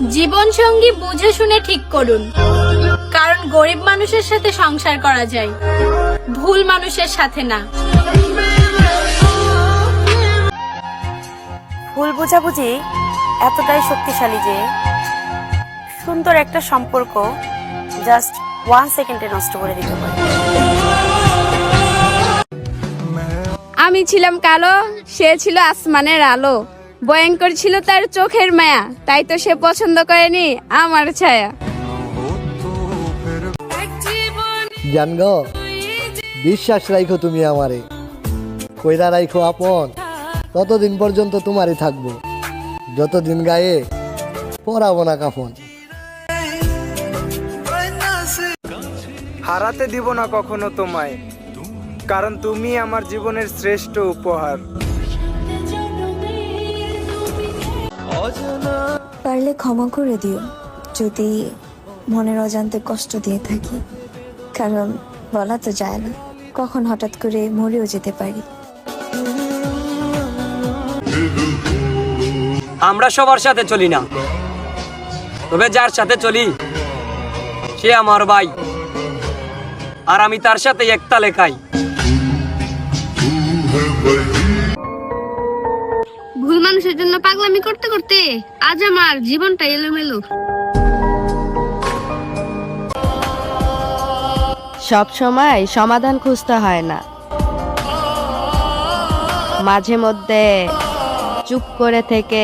জীবন সঙ্গী বুঝে শুনে ঠিক করুন, কারণ গরিব মানুষের সাথে সংসার করা যায়, ভুল মানুষের সাথে না। ভুল বোঝাবুঝি এতটাই শক্তিশালী যে সুন্দর একটা সম্পর্ক জাস্ট 1 সেকেন্ডে নষ্ট করে দিতে পারে। আমি ছিলাম কালো, সে ছিল আসমানের আলো, ভয়ঙ্কর ছিল তার চোখের মায়া, তাই তো সে পছন্দ করেনি আমার ছায়া। জানগো, বিশ্বাস রাখো তুমি আমারে, কইরা রাখো আপন, ততদিন পর্যন্ত তোমারই থাকবো, যতদিন গায়ে পরাবো না কাফন। হারাতে দিব না কখনো তোমায়, কারণ তুমি আমার জীবনের শ্রেষ্ঠ উপহার। পারলে ক্ষমা করে দিও যদি মনের অজান্তে কষ্ট দিয়ে থাকি, কারণ বলা তো যায় না, কখন হঠাৎ করে মরেও যেতে পারি। আমরা সবার সাথে চলি না, তবে যার সাথে চলি সে আমার ভাই, আর আমি তার সাথে একতালে খাই। ভুল মানুষের জন্য পাগলামি করতে করতে আজ আমার জীবনটা এলোমেলো। সব সময় সমাধান খুঁজতে হয় না, মাঝে মধ্যে চুপ করে থেকে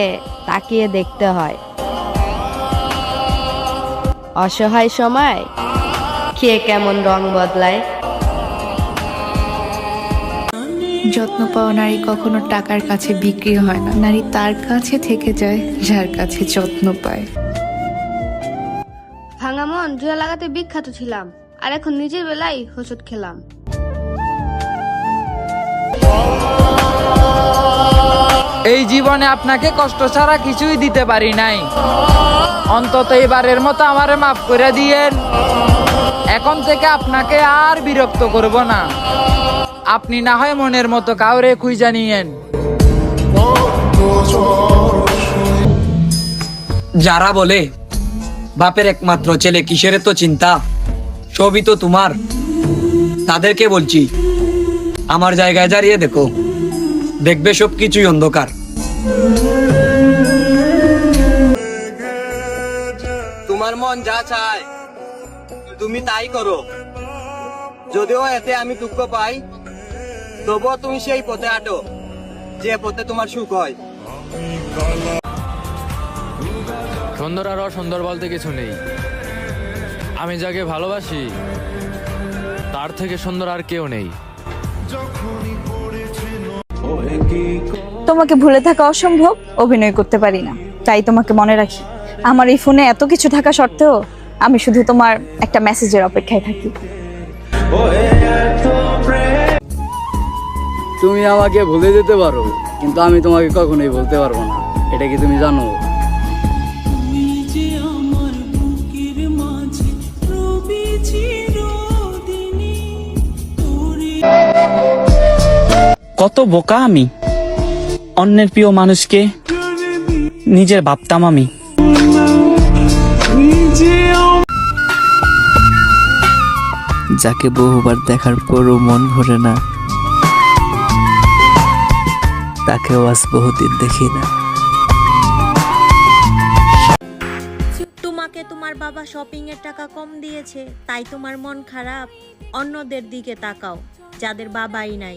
তাকিয়ে দেখতে হয়। অসহায় সময় কে কেমন রং বদলায়। যত্ন পাওয়া নারী কখনো টাকার কাছে বিক্রি হয় না, নারী তার কাছে থেকে যায় যার কাছে যত্ন পায়। ভাঙা মন জুয়া লাগাতে বিখ্যাত ছিলাম, আর এখন নিজের বেলায় হোঁচট খেলাম। এই জীবনে আপনাকে কষ্ট ছাড়া কিছুই দিতে পারি নাই, অন্তত এবারের মতো আমারে মাফ করে দিয়েন। এখন থেকে আপনাকে আর বিরক্ত করব না, আপনি না হয় মনের মতো কাউরে খুঁজে নিয়েন। যারা বলে বাপের একমাত্র ছেলে কিসের তো চিন্তা, সবই তো তোমার, তাদেরকে বলছি আমার জায়গায় দাঁড়িয়ে দেখো, দেখবে সবকিছুই অন্ধকার। তোমার মন যা চায় তুমি তাই করো, যদিও এতে আমি দুঃখ পাই, তবুও তুমি সেই পথে হাঁটো যে পথে তোমার সুখ হয়। সুন্দর আর অসুন্দর বলতে কিছু নেই, আমি যাকে ভালোবাসি তার থেকে সুন্দর আর কেউ নেই। তোমাকে ভুলে থাকা অসম্ভব, অভিনয় করতে পারি না, তাই তোমাকে মনে রাখি। আমার এই ফোনে এত কিছু থাকা সত্ত্বেও আমি শুধু তোমার একটা মেসেজের অপেক্ষায় থাকি। তুমি আমাকে ভুলে যেতে পারো, কিন্তু আমি তোমাকে কখনোই বলতে পারবো না, এটা কি তুমি জানো? কত বোকা আমি, অন্যের প্রিয় মানুষকে নিজের ভাবতাম আমি। যাকে বহুবার দেখার পরও মন ভরে না, তাকেও আজ বহুদিন দেখি না। তোমাকে তোমার বাবা শপিং এর টাকা কম দিয়েছে, তাই তোমার মন খারাপ। অন্যদের দিকে তাকাও যাদের বাবাই নাই।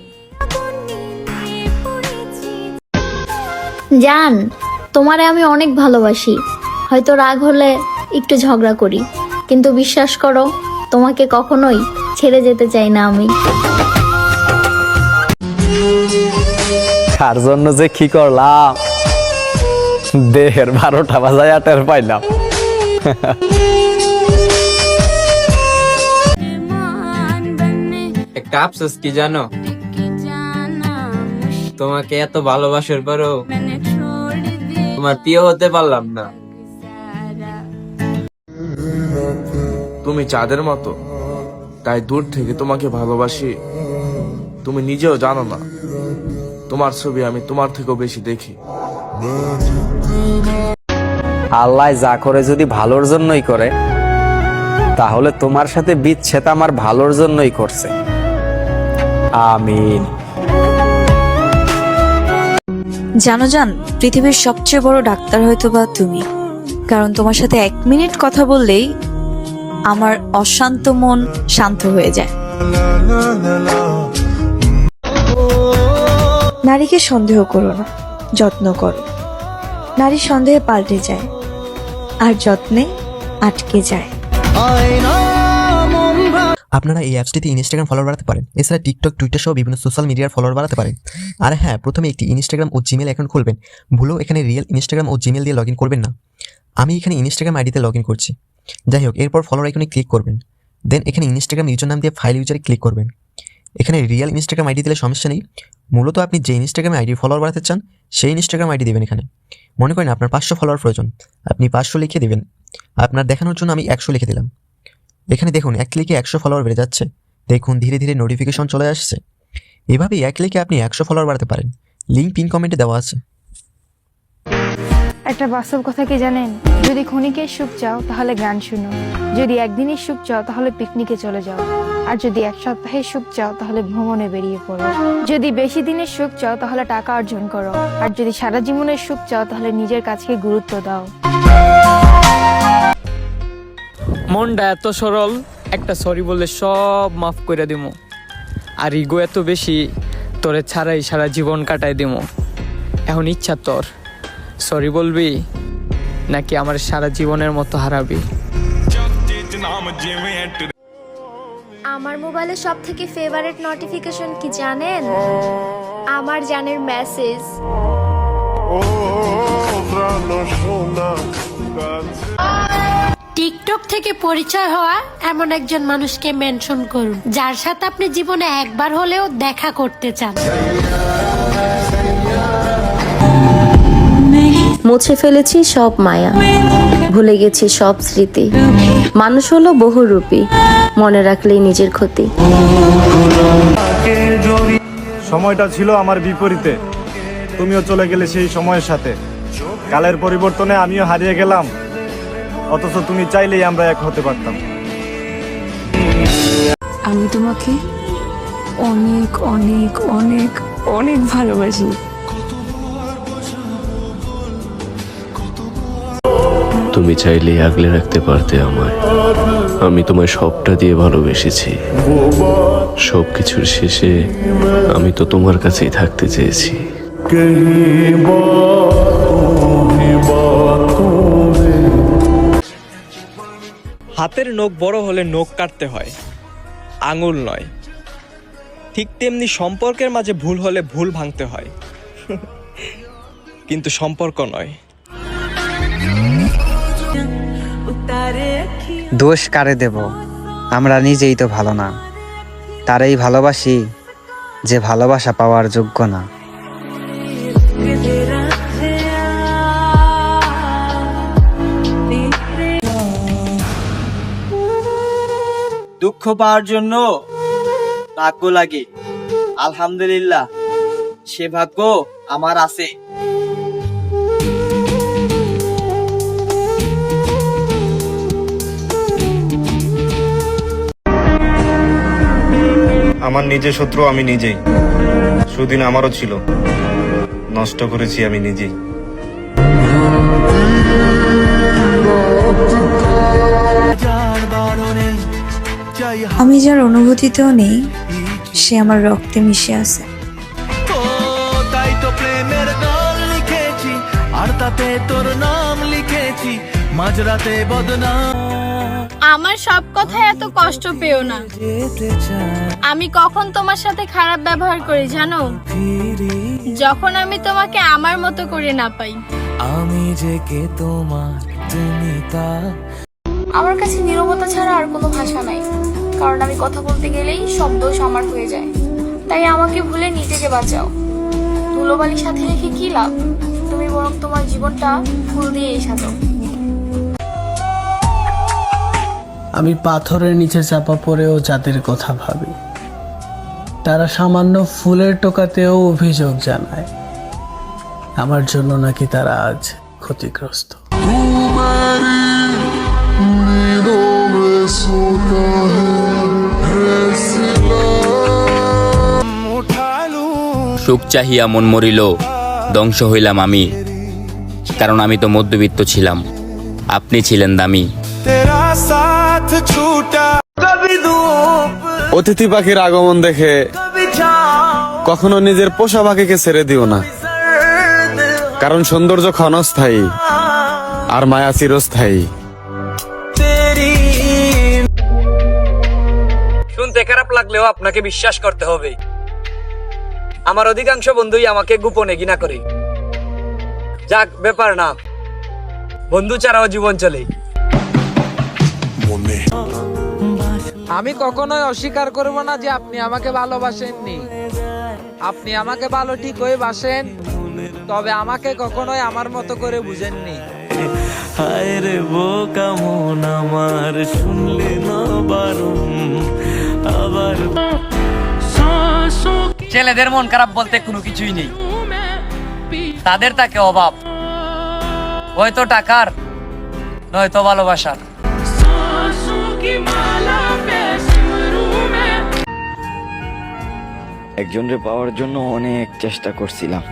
জান, তোমারে আমি অনেক ভালোবাসি, হয়তো রাগ হলে একটু ঝগড়া করি, কিন্তু বিশ্বাস করো তোমাকে কখনোই ছেড়ে যেতে চাই না আমি। কার জন্য যে কি করলাম, দেহের 12টা বাজায় টের পাইলাম। একটা আফসোস কি জানো, তোমাকে এত ভালোবাসার পরও তোমার প্রিয় হতে পারলাম না। তুমি চাঁদের মতো, তাই দূর থেকে তোমাকে ভালোবাসি। তুমি নিজেও জানো না, তোমার ছবি আমি তোমার থেকেও বেশি দেখি। আল্লাহ যা করে যদি ভালোর জন্যই করে, তাহলে তোমার সাথে বিচ্ছেদ আমার ভালোর জন্যই করছে। আমিন। জানো জান, পৃথিবীর সবচেয়ে বড় ডাক্তার হয়তো বা তুমি, কারণ তোমার সাথে 1 মিনিট কথা বললেই আমার অশান্ত মন শান্ত হয়ে যায়। নারীকে সন্দেহ করো না, যত্ন করো। নারী সন্দেহে পাল্টে যায়, আর যত্নে আটকে যায়। আপনারা এই অ্যাপসটিতে ইনস্টাগ্রাম ফলোয়ার বাড়াতে পারেন, এছাড়া টিকটক, টুইটার সহ বিভিন্ন সোশ্যাল মিডিয়ার ফলোয়ার বাড়াতে পারেন। আর হ্যাঁ, প্রথমে একটি ইনস্টাগ্রাম ও জিমেল অ্যাকাউন্ট খুলবেন। ভুলেও এখানে রিয়েল ইনস্টাগ্রাম ও জিমেল দিয়ে লগ ইন করবেন না। আমি এখানে ইনস্টাগ্রাম আইডিতে লগ ইন করছি। যাই হোক, এরপর ফলোয়ার আইকনে ক্লিক করবেন। দেন এখানে ইনস্টাগ্রাম ইউজার নাম দিয়ে ফাইল ইউজারে ক্লিক করবেন। এখানে রিয়েল ইনস্টাগ্রাম আইডি দিলে সমস্যা নেই। মূলত আপনি যে ইনস্টাগ্রাম আইডি ফলোয়ার বাড়াতে চান সেই ইনস্টাগ্রাম আইডি দেবেন। এখানে মনে করেন আপনার 500 ফলোয়ার প্রয়োজন, আপনি 500 লিখে দেবেন। আপনার দেখানোর জন্য আমি 100 লিখে দিলাম। এখানে দেখুন 1 ক্লিকে 100 ফলোয়ার বেড়ে যাচ্ছে। দেখুন ধীরে ধীরে নোটিফিকেশন চলে আসছে। এভাবেই 1 ক্লিকে আপনি 100 ফলোয়ার বাড়াতে পারেন। লিঙ্ক পিন কমেন্টে দেওয়া আছে। একটা বাস্তব কথা কি জানেন? যদি ক্ষণিকের সুখ চাও তাহলে গান শুনো, যদি একদিনের সুখ চাও তাহলে পিকনিকে চলে যাও, আর যদি 1 সপ্তাহের সুখ চাও তাহলে ভ্রমণে বেরিয়ে পড়ো। যদি বেশি দিনের সুখ চাও তাহলে টাকা অর্জন করো, আর যদি সারা জীবনের সুখ চাও তাহলে নিজের কাজকে গুরুত্ব দাও। মনটা এত সরল, একটা সরি বললে সব মাফ করে দিমু। আর ইগো এত বেশি, তোরে ছাড়াই সারা জীবন কাটাই দিমু। এখন ইচ্ছা তোর, সরি বলবি নাকি আমার সারা জীবনের মতো হারাবি? আমার মোবাইলে সব থেকে ফেভারিট নোটিফিকেশন কি জানেন? আমার জানের মেসেজ। টিকটক থেকে পরিচয় হওয়া এমন একজন মানুষকে মেনশন করুন যার সাথে আপনি জীবনে একবার হলেও দেখা করতে চান। মুছে ফেলেছি সব মায়া, ভুলে গেছি সব স্মৃতি। মানুষ হলো বহুরূপী, মনে রাখলেই নিজের ক্ষতি। সময়টা ছিল আমার বিপরীতে, তুমিও চলে গেলে সেই সময়ের সাথে। কালের পরিবর্তনে আমিও হারিয়ে গেলাম, অথচ তুমি চাইলেই আমরা এক হতে পারতাম। আমি তোমাকে অনেক অনেক অনেক অনেক ভালোবাসি। তুমি চাইলেই আগলে রাখতে পারতে আমায়। আমি তোমায় সবটা দিয়ে ভালোবেসেছি। সবকিছুর শেষে আমি তো তোমার কাছেই থাকতে চেয়েছি। হাতের নখ বড় হলে নখ কাটতে হয়, আঙুল নয়। ঠিক তেমনি সম্পর্কের মাঝে ভুল হলে ভুল ভাঙতে হয়, কিন্তু সম্পর্ক নয়। দোষ কারে দেব? আমরা নিজেই তো ভালো না, তারই ভালোবাসি যে ভালোবাসা পাওয়ার যোগ্য না। দুঃখ পাওয়ার জন্য ভাগ্য লাগে, আলহামদুলিল্লাহ সে ভাগ্য আমার আছে। আমার নিজের শত্রু আমি নিজেই, সুদিন আমারও ছিল, নষ্ট করেছি আমি নিজেই। আমি যার অনুভূতিতেও নেই, সে আমার রক্তে মিশে আছে। তাই তো প্রেমের গান লিখেছি, আর তাতে তোর নাম লিখেছি, মাঝরাতে বদনাম। আমার সব কথা এত কষ্ট পেও না। আমি কখন তোমার সাথে খারাপ ব্যবহার করি জানো? যখন আমি তোমাকে আমার মতো করে না পাই। আমি যে কে তোমার, তুমি তা। আমার কাছে নীরবতা ছাড়া আর কোনো ভাষা নাই, কারণ আমি কথা বলতে গেলেই সব দোষ আমার হয়ে যায়। তাই আমাকে ভুলে নিজেকে বাঁচাও। ধুলোবালির সাথে রেখে কি লাভ? তুমি বরং তোমার জীবনটা ফুল দিয়েই সাজাও। আমি পাথরের নিচে চাপা পড়েও যাদের কথা ভাবি, তারা সামান্য ফুলের টোকাতেও অভিযোগ জানায় আমার জন্য নাকি তারা আজ ক্ষতিগ্রস্ত। সুখ চাহিয়া মন মরিল, ধ্বংস হইলাম আমি, কারণ আমি তো মধ্যবিত্ত ছিলাম, আপনি ছিলেন দামি। অতিথি পাখির আগমন দেখে কখনো নিজের পোষা পাখিকে ছেড়ে দিও না, কারণ সৌন্দর্য ক্ষণস্থায়ী আর মায়া চিরস্থায়ী। শুনতে খারাপ লাগলেও আপনাকে বিশ্বাস করতে হবে, আমার অধিকাংশ বন্ধুই আমাকে গোপনে ঘৃণা করে। যাক, ব্যাপার না, বন্ধু ছাড়াও জীবন চলে। আমি কখনোই অস্বীকার করব না যে আপনি আমাকে ভালোবাসেননি। আপনি আমাকে ভালো ঠিকই বাসেন, তবে আমাকে কখনোই আমার মতো করে বুঝেননি। হায় রে বোকা মন আমার, শুনলে না বারণ আবার। ছেলেদের মন খারাপ বলতে কোনো কিছুই নেই, তাদের থাকে অভাব, হয়তো টাকার, নয়তো ভালোবাসার। একজনরে পাওয়ার জন্য অনেক চেষ্টা করছিলাম,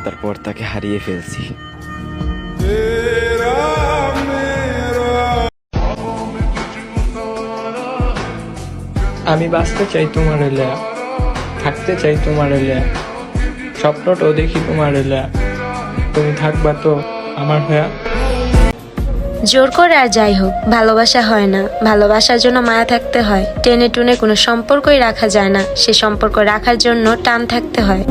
তারপর তাকে হারিয়ে ফেলছি। আমি বাঁচতে চাই তোমার এলা, থাকতে চাই তোমার এলা, স্বপ্নটাও দেখি তোমার এলা, তুমি থাকবা তো আমার হয়ে। জোর করে আর যাই হোক ভালোবাসা হয় না, ভালোবাসার জন্য মায়া থাকতে হয়। টেনে টুনে কোনো সম্পর্কই রাখা যায় না, সে সম্পর্ক রাখার জন্য টান থাকতে হয়।